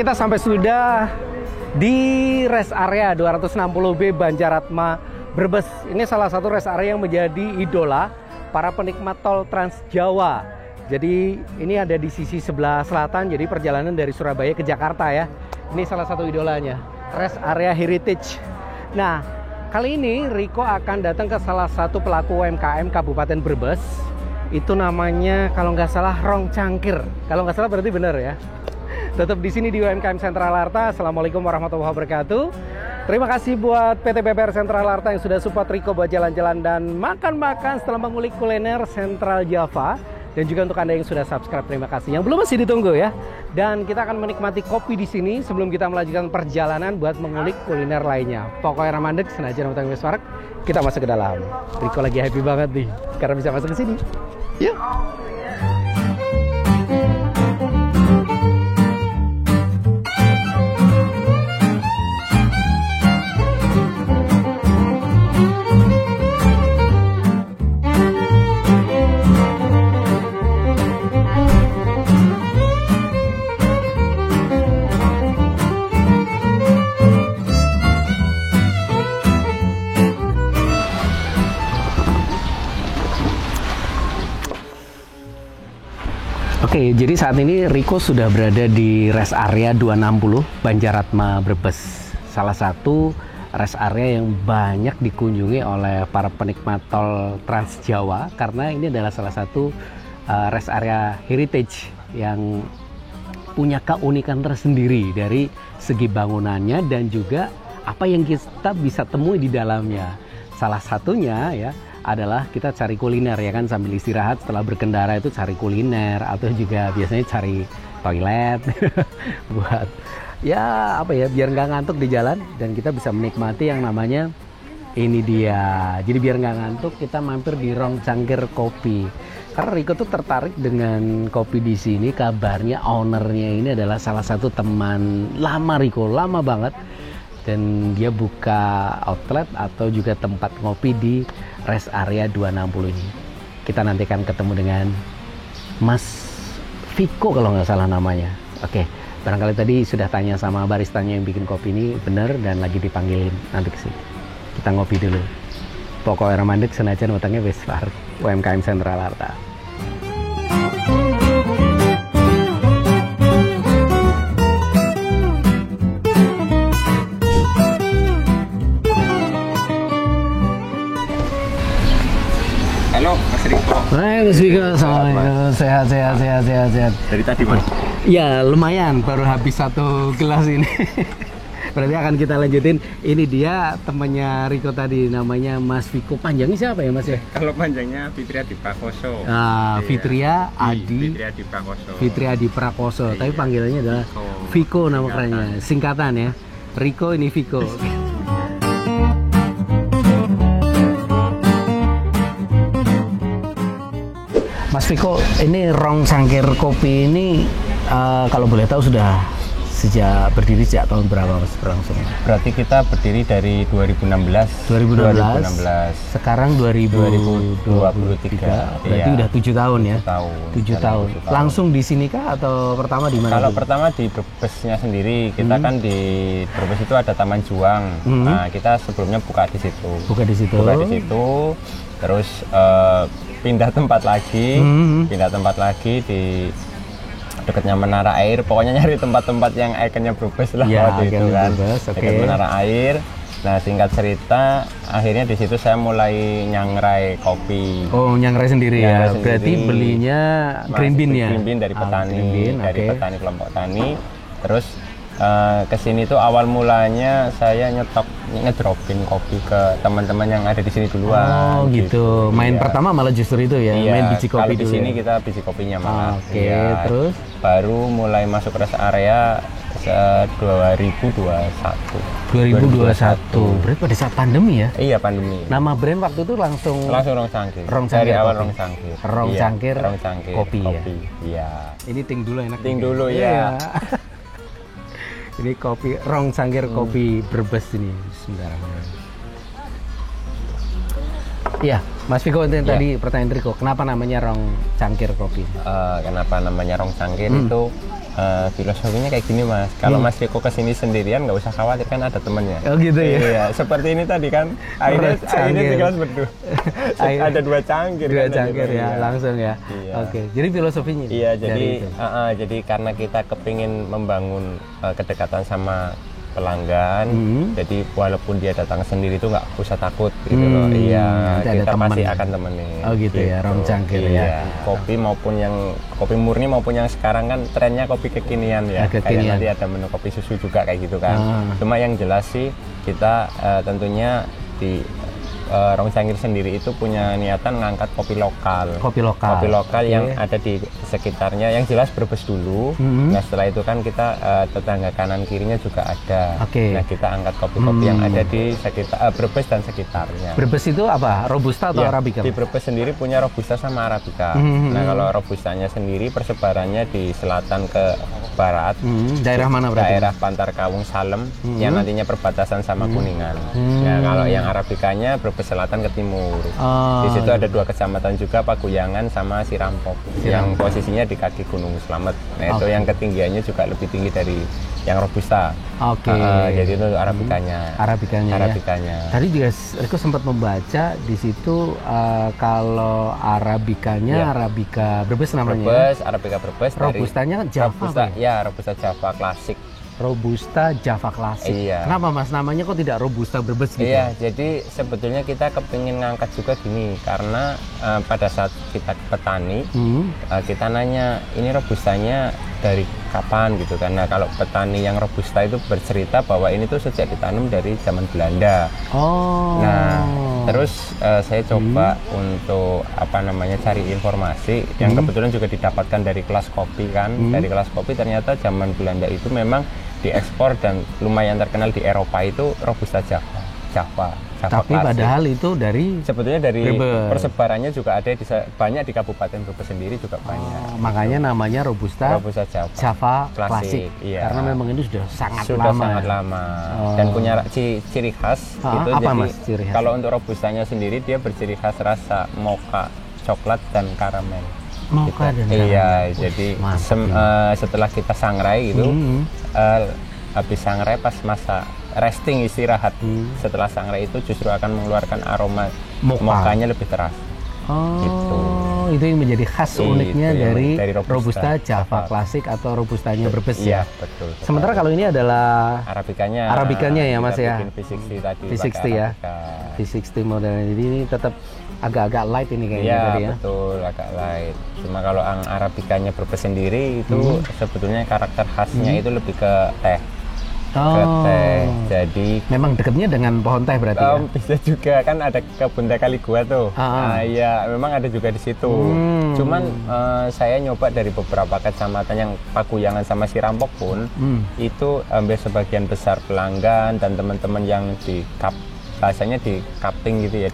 kita sampai sudah di rest area 260B Banjaratma Brebes. Ini salah satu rest area yang menjadi idola para penikmat tol Trans Jawa. Jadi ini ada di sisi sebelah selatan, jadi perjalanan dari Surabaya ke Jakarta ya. Ini salah satu idolanya, rest area heritage. Nah, kali ini Riko akan datang ke salah satu pelaku UMKM Kabupaten Brebes. Itu namanya kalau nggak salah Rong Cangkir. Kalau nggak salah berarti benar ya. Tetap di sini di UMKM Sentral Arta. Assalamualaikum warahmatullahi wabarakatuh. Terima kasih buat PT PPR Sentral Arta yang sudah support Riko buat jalan-jalan dan makan-makan setelah mengulik kuliner Sentral Java. Dan juga untuk Anda yang sudah subscribe, terima kasih. Yang belum masih ditunggu ya. Dan kita akan menikmati kopi di sini sebelum kita melanjutkan perjalanan buat mengulik kuliner lainnya. Pokoknya ramandek, senajan utang Weswarak, kita masuk ke dalam. Riko lagi happy banget nih karena bisa masuk ke sini. Yuk. Oke, jadi saat ini Riko sudah berada di rest area 260 Banjaratma Brebes. Salah satu rest area yang banyak dikunjungi oleh para penikmat tol Trans Jawa karena ini adalah salah satu rest area heritage yang punya keunikan tersendiri dari segi bangunannya dan juga apa yang kita bisa temui di dalamnya. Salah satunya ya adalah kita cari kuliner ya kan, sambil istirahat setelah berkendara itu cari kuliner atau juga biasanya cari toilet buat ya apa ya biar nggak ngantuk di jalan dan kita bisa menikmati yang namanya ini dia. Jadi biar nggak ngantuk kita mampir di Rong Cangkir Kopi karena Riko tuh tertarik dengan kopi di sini. Kabarnya ownernya ini adalah salah satu teman lama Riko, lama banget, dan dia buka outlet atau juga tempat ngopi di rest area 260 ini. Kita nanti akan ketemu dengan Mas Viko kalau nggak salah namanya. Oke, barangkali tadi sudah tanya sama baristanya yang bikin kopi ini bener dan lagi dipanggilin nanti ke sini. Kita ngopi dulu. Pokoknya ramandek senajan utangnya besar. UMKM Sentral Arta. Halo, Mas Riko. Hai Mas Viko, assalamualaikum. Sehat. Dari tadi Mas? Ya lumayan, baru habis satu gelas ini. Berarti akan kita lanjutin. Ini dia temannya Riko tadi, namanya Mas Viko. Panjangnya siapa ya Mas ya? Kalau panjangnya Fitria Adi Prakoso. Nah, Fitria Adi Prakoso. Iya. Tapi panggilannya adalah Viko, nama kerennya. Singkatan ya. Riko ini Viko. Mas Viko, ini Rong Cangkir Kopi ini kalau boleh tahu sudah berdiri sejak tahun berapa Mas berlangsung? Berarti kita berdiri dari 2016. 2016. Sekarang 2023. Berarti iya. udah 7 tahun ya? 7 tahun. Langsung di sini kah atau pertama di mana? Kalau pertama di Brebesnya sendiri, kita kan di Brebes itu ada Taman Juang. Nah, kita sebelumnya buka di situ. Buka di situ. Terus pindah tempat lagi di dekatnya Menara Air. Pokoknya nyari tempat-tempat yang ikonnya Brebes lah ya, waktu itu kan. Dekat Menara Air. Nah, singkat cerita, akhirnya di situ saya mulai nyangrai kopi. Oh, nyangrai sendiri ya. Berarti belinya green bean ya? Green bean dari petani, petani kelompok tani. Terus kesini tuh awal mulanya saya ngedropin kopi ke teman-teman yang ada di sini duluan. Oh gitu. Main pertama malah justru itu ya, iya, main biji kopi dulu. Di sini kita biji kopinya malah. Oke, terus baru mulai masuk rest area 2021. Berarti pada saat pandemi ya? Iya, pandemi. Nama brand waktu itu langsung Rong Cangkir. Dari awal Rong Cangkir. Rong Cangkir kopi ya. Iya. Ini ting dulu enak. Ting dulu ya. Ini kopi Rong Cangkir Kopi Brebes ini. Bismillahirrahmanirrahim. Iya, Mas Viko itu Ya. tadi pertanyaan Riko, kenapa namanya Rong Cangkir Kopi? Kenapa namanya Rong Cangkir itu filosofinya kayak gini Mas. Kalau Mas Riko kesini sendirian nggak usah khawatir, kan ada temennya. Oh gitu ya. Iya, seperti ini tadi kan. Akhirnya di kelas berdua. Ada 2 cangkir. 2 cangkir ya, iya. langsung ya. Iya. Oke, jadi filosofinya. Iya, jadi karena kita kepingin membangun kedekatan sama pelanggan, jadi walaupun dia datang sendiri itu nggak usah takut gitu loh. Iya, kita pasti akan temenin. Oh gitu ya, Rom Cangkir ya. Kopi maupun yang kopi murni maupun yang sekarang kan trennya kopi kekinian ya. Kayak nanti ada menu kopi susu juga kayak gitu kan. Cuma yang jelas sih kita tentunya di Rong Cangkir sendiri itu punya niatan ngangkat kopi lokal. Kopi lokal yang ada di sekitarnya. Yang jelas Brebes dulu. Nah setelah itu kan kita tetangga kanan kirinya juga ada. Nah kita angkat kopi-kopi yang ada di sekitar Brebes dan sekitarnya. Brebes itu apa? Robusta atau Arabica? Di Brebes sendiri punya Robusta sama Arabica. Nah kalau Robustanya sendiri persebarannya di selatan ke barat. Daerah mana berarti? Daerah Pantar Kawung Salem yang nantinya perbatasan sama Kuningan. Nah kalau yang Arabicanya Brebes selatan ke timur. Di situ ada 2 kecamatan juga, Paguyangan sama Sirampok. Yang posisinya di kaki Gunung Slamet. Nah itu yang ketinggiannya juga lebih tinggi dari yang Robusta. Jadi itu Arabicanya. Arabicanya. Tadi juga aku sempat membaca di situ kalau Arabicanya Arabica Brebes namanya. Brebes, Arabica Brebes. Robustanya Java. Robusta, ya Robusta Java klasik. Robusta Java klasik. Iya. Kenapa Mas namanya kok tidak Robusta Brebes gitu? Iya, jadi sebetulnya kita kepingin ngangkat juga gini, karena pada saat kita ke petani, kita nanya ini Robustanya dari kapan gitu kan. Nah kalau petani yang Robusta itu bercerita bahwa ini tuh sejak ditanam dari zaman Belanda. Nah terus saya coba untuk cari informasi yang kebetulan juga didapatkan dari kelas kopi kan. Dari kelas kopi ternyata zaman Belanda itu memang diekspor dan lumayan terkenal di Eropa itu Robusta Java. Tapi klasik. Padahal itu sebetulnya dari Brebes. persebarannya juga ada banyak di Kabupaten Brebes sendiri juga banyak. Makanya namanya Robusta Java klasik. Iya. Karena memang ini sudah sangat lama. Dan punya ciri khas gitu. Apa jadi Mas ciri khas? kalau untuk Robustanya sendiri dia berciri khas rasa mocha, coklat dan karamel. Mocha dan karamel. Iya, jadi setelah kita sangrai gitu, habis sangrai pas masa resting istirahat setelah sangrai itu justru akan mengeluarkan aroma mochanya lebih teras. Gitu. Itu yang menjadi khas uniknya dari Robusta Java klasik atau Robustanya Brebes ya. Betul. Sementara kalau ini adalah Arabicanya ya Mas ya. V60 tadi. V60 ya. V60 modelnya. Jadi ini tetap agak-agak light ini kayaknya tadi ya. Betul, agak light. Cuma kalau yang Arabicanya Brebes sendiri itu sebetulnya karakter khasnya itu lebih ke teh. Jadi memang dekatnya dengan pohon teh berarti ya? Bisa juga kan ada kebun teh kali gua tuh. Iya, memang ada juga di situ. Cuman saya nyoba dari beberapa kecamatan yang Paguyangan sama Sirampok pun itu hampir sebagian besar pelanggan dan teman-teman yang bahasanya di cupping gitu ya,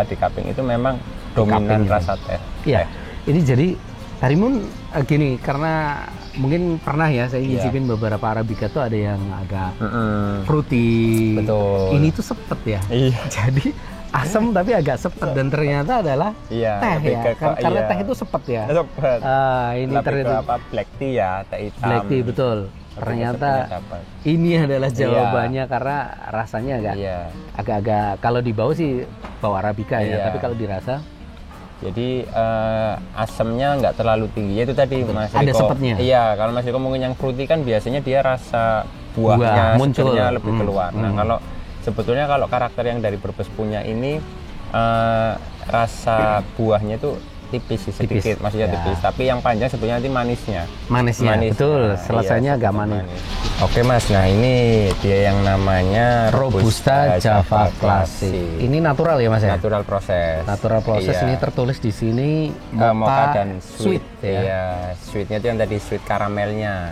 di cupping itu memang dominan rasa teh. Iya. Ini jadi Harimun gini, karena mungkin pernah ya saya nyicipin beberapa Arabica tuh ada yang agak fruity. Betul. Ini tuh sepet ya. Iya. Jadi asam tapi agak sepet dan ternyata adalah teh ya. Karena teh itu sepet ya. Sepet. Ini ternyata black tea ya, teh hitam. Black tea betul. Ternyata ini adalah jawabannya karena rasanya agak-agak kalau dibawa sih bawa Arabica ya, tapi kalau dirasa jadi asamnya nggak terlalu tinggi. Itu tadi Mas Riko. Ada sepetnya. Iya, kalau Mas Riko mungkin yang fruity kan biasanya dia rasa buahnya munculnya lebih keluar. Nah, kalau sebetulnya kalau karakter yang dari Brebes punya ini rasa buahnya itu tipis sih, sedikit maksudnya tipis, tapi yang panjang sebetulnya nanti manisnya betul, selesainya agak manis. Oke Mas, nah ini dia yang namanya Robusta Java klasik. Ini natural ya Mas ya? Natural proses. Ini tertulis di sini mocha dan sweet. Ya? Iya, sweetnya itu yang tadi sweet karamelnya.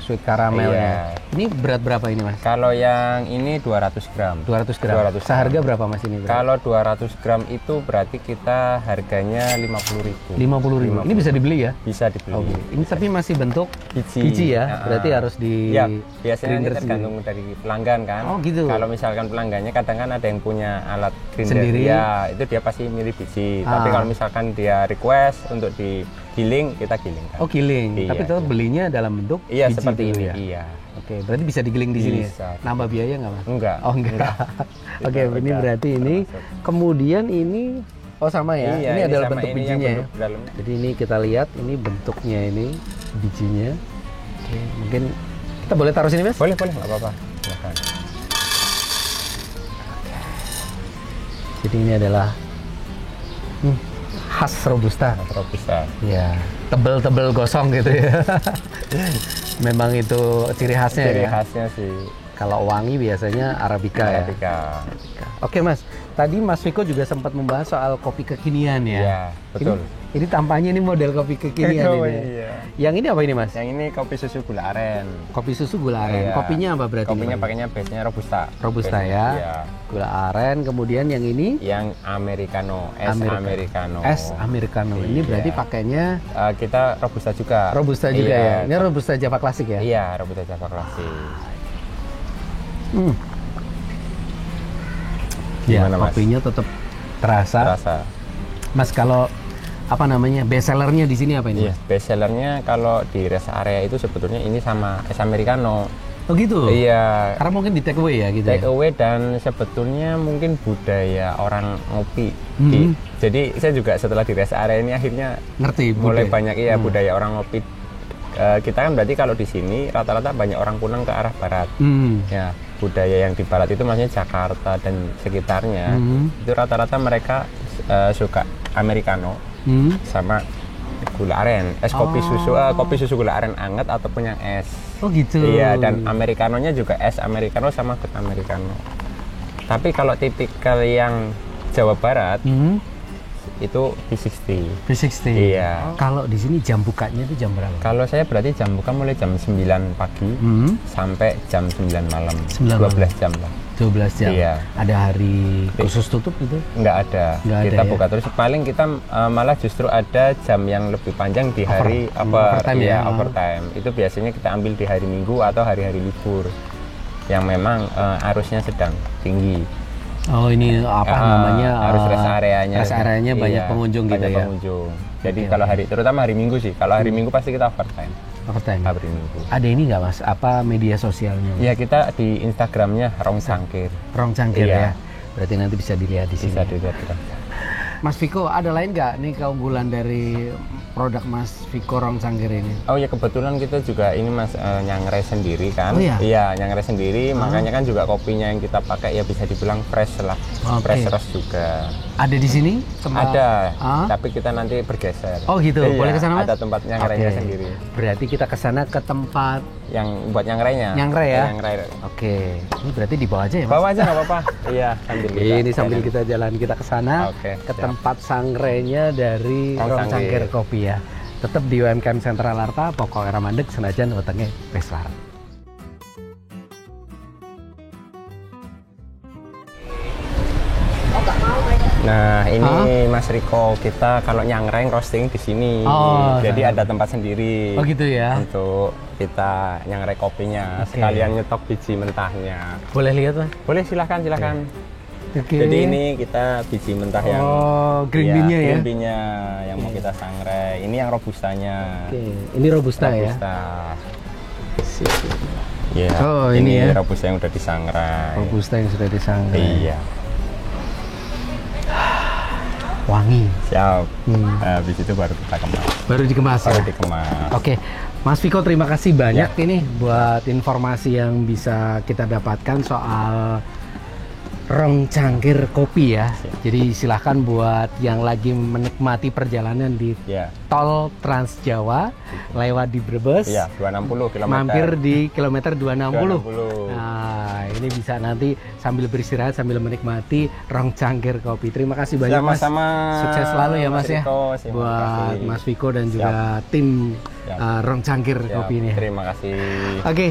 Ini berat berapa ini Mas? Kalau yang ini 200 gram. 200 gram. Seharga berapa Mas ini? Kalau 200 gram itu berarti kita harganya 50.000. 50.000. Ini bisa dibeli ya? Bisa dibeli. Oke. Ini tapi masih bentuk biji ya? Berarti harus di ya, biasanya ini tergantung dari pelanggan kan. Oh gitu. Kalau misalkan pelanggannya kadang kan ada yang punya alat grinder sendiri, ya itu dia pasti milih biji. Tapi kalau misalkan dia request untuk digiling, kita giling kan. Oh giling, iya, tapi tetap belinya dalam bentuk iya, biji seperti ini ya? Iya. Oke, berarti bisa digiling di sini ya? Nambah biaya nggak Mas? Enggak. Oh enggak. Oke, ini berarti ini kemudian ini oh sama ya, iya, ini adalah sama bentuk ini bijinya ya. dalamnya. Jadi ini kita lihat ini bentuknya ini bijinya. Oke, mungkin kita boleh taruh sini Mas? Boleh, nggak apa-apa. Silakan. Jadi ini adalah khas Robusta. Robusta. Ya, tebel-tebel gosong gitu ya. Memang itu ciri khasnya Ciri ya. khasnya sih. Kalau wangi biasanya Arabica ya. Oke Mas, tadi Mas Viko juga sempat membahas soal kopi kekinian ya. Iya, betul. Ini tampaknya ini model kopi kekinian ini. Iya. Yang ini apa ini Mas? Yang ini kopi susu gula aren. Kopi susu gula aren. Iya. Kopinya apa berarti? Kopinya pakainya base-nya Robusta. Robusta ya. Iya. Gula aren, kemudian yang ini? Yang Americano, es Americano. Es Americano. Ini berarti pakainya kita Robusta juga. Robusta juga ya. Ini Robusta Java klasik ya? Iya, Robusta Java klasik. Ya, Gimana, Mas? kopinya tetap terasa. Mas, kalau apa namanya best sellernya di sini apa ini? Iya, best sellernya kalau di rest area itu sebetulnya ini sama es Americano. Oh gitu? Iya. Karena mungkin di take away ya gitu. Take away dan sebetulnya mungkin budaya orang ngopi. Jadi saya juga setelah di rest area ini akhirnya ngerti mulai banyak budaya orang ngopi. Kita kan berarti kalau di sini rata-rata banyak orang pulang ke arah barat. Ya, budaya yang di barat itu maksudnya Jakarta dan sekitarnya. Itu rata-rata mereka suka Americano sama gula aren, es kopi susu gula aren anget ataupun yang es. Oh gitu. Iya, dan Americanonya juga es Americano sama hot Americano. Tapi kalau tipikal yang Jawa Barat itu V60. V60. Iya. Kalau di sini jam bukanya itu jam berapa? Kalau saya berarti jam buka mulai jam 9 pagi sampai jam 9 malam. 12 jam lah. 12 jam. Iya. Ada hari khusus tutup gitu? Nggak ada. Kita buka terus. Paling kita malah justru ada jam yang lebih panjang di hari overtime. Itu biasanya kita ambil di hari Minggu atau hari-hari libur yang memang arusnya sedang tinggi. Oh ini apa namanya? Arus rest areanya. Rest areanya banyak pengunjung gitu ya. Pengunjung. Jadi kalau terutama hari Minggu sih. Kalau hari Minggu pasti kita overtime. Hari Minggu. Ada ini nggak Mas? Apa media sosialnya? Iya, kita di Instagramnya Rong Cangkir. Rong Cangkir ya. Berarti nanti bisa dilihat di sini. Bisa dilihat. Mas Viko, ada lain nggak nih keunggulan dari produk Mas Viko Rong Cangkir ini? Oh ya, kebetulan kita juga ini Mas nyangrai sendiri kan. Oh, iya? Iya, nyangrai sendiri. Makanya kan juga kopinya yang kita pakai ya bisa dibilang fresh lah. Fresh roast juga. Ada di sini? Ada, tapi kita nanti bergeser. Oh gitu, iya, boleh ke sana Mas? Ada tempat nyangrainya sendiri. Berarti kita ke sana ke tempat yang buat nyangrainya. Nyangrai ya? Nyangrai. Oke, ini berarti dibawa aja ya Mas? Bawa aja nggak apa-apa. Iya, sambil kita jalan kita ke sana, ke tempat sangrainya dari Rong Cangkir Kopi ya. Tetap di UMKM Sentral Arta, pokok era mandek senajan wetenge wis war. Nah, ini Mas Riko, kita kalau nyangrai roasting di sini. Jadi ada tempat sendiri. Oh gitu ya. Untuk kita nyangrai kopinya, sekalian nyetok biji mentahnya. Boleh lihat Mas? Boleh, silakan. Jadi ini kita biji mentah yang green bean-nya ya. Green bean-nya yang mau kita sangrai. Ini yang robustanya. Ini robusta ya. Ya. Oh, ini ya. Robusta yang udah disangrai. Robusta yang sudah disangrai. Iya. Wangi. Siap. Habis itu baru kita kemas. Baru dikemas. Oke. Mas Viko, terima kasih banyak ini buat informasi yang bisa kita dapatkan soal Rong Cangkir Kopi ya. Jadi silahkan buat yang lagi menikmati perjalanan di tol Trans Jawa lewat di Brebes. 260 km. Mampir di kilometer 260. Nah, ini ini bisa nanti sambil beristirahat sambil menikmati Rong Cangkir Kopi. Terima kasih banyak Mas. Sama-sama. Sukses selalu ya Mas ya. Riko, buat Mas Viko dan juga tim Rong Cangkir Kopi ini. Terima kasih. Oke,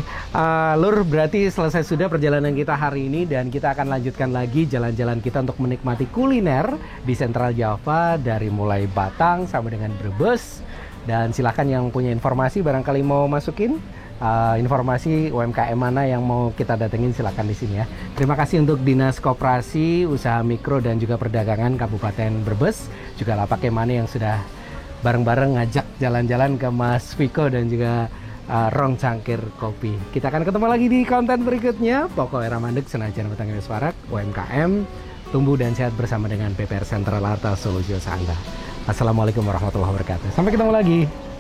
Lur, berarti selesai sudah perjalanan kita hari ini dan kita akan lanjutkan lagi jalan-jalan kita untuk menikmati kuliner di Sentral Java dari mulai Batang sampai dengan Brebes. Dan silahkan yang punya informasi barangkali mau masukin informasi UMKM mana yang mau kita datengin, silahkan di sini ya. Terima kasih untuk Dinas Koperasi, Usaha Mikro dan juga Perdagangan Kabupaten Brebes, juga Lapak Kemane yang sudah bareng-bareng ngajak jalan-jalan ke Mas Viko dan juga Rong Cangkir Kopi. Kita akan ketemu lagi di konten berikutnya. Pokoknya Ramandek senajan betang suara UMKM tumbuh dan sehat bersama dengan PPR Sentral Harta Solusi Usaha Anda. Assalamualaikum warahmatullahi wabarakatuh. Sampai ketemu lagi.